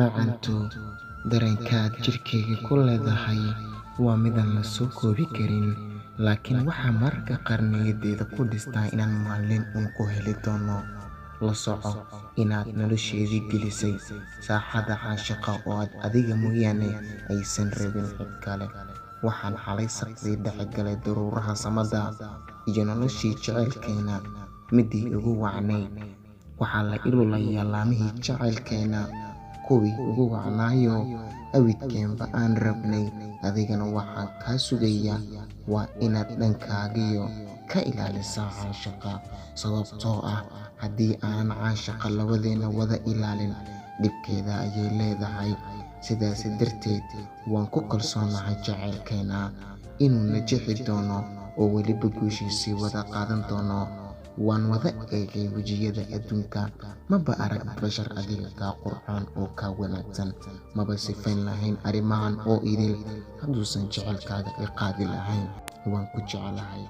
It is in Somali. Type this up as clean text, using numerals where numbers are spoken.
Macantu dareenkaad jirkeyga ku leedahay waa midaan la soo koobi karin, laakiin waxaa mararka qaar niyadeyda ku dhistaa inaan maalin uun ku heli doono. La soco inaad nolosheedii gelisay saaxadda caashiqa oo aad adiga mooyaane aysan rabin cid kale. Waxaan xalay saqdii dhexe galay daruuraha samada iyo noloshii jacaylkeena midii ugu wacnayd. Waxaa la ilulayaa laamihii jacaylkeena, kuwii ugu wacnaayo awidkeenba aan rabnay. Adigana waxaan kaa sugayaa waa inaad dhankaagiyo ka ilaalisaa caashiqa, sababtoo ah haddii aanan caashiqa labadeena wada ilaalin dhibkeeda ayay leedahay. Sidaas darteed waan ku kalsoonahay jacaylkeena inuu najixi doono oo weliba guushiisii wada qaadan doono. Waan wada eegay wejiyada adduunka, maba arag bashar adiga kaa qurxoon oo kaa wanaagsan. Maba sifayn lahayn arrimahan oo idil hadduusan jacaylkaaga i qaadi lahayn. Waan ku jecelahay.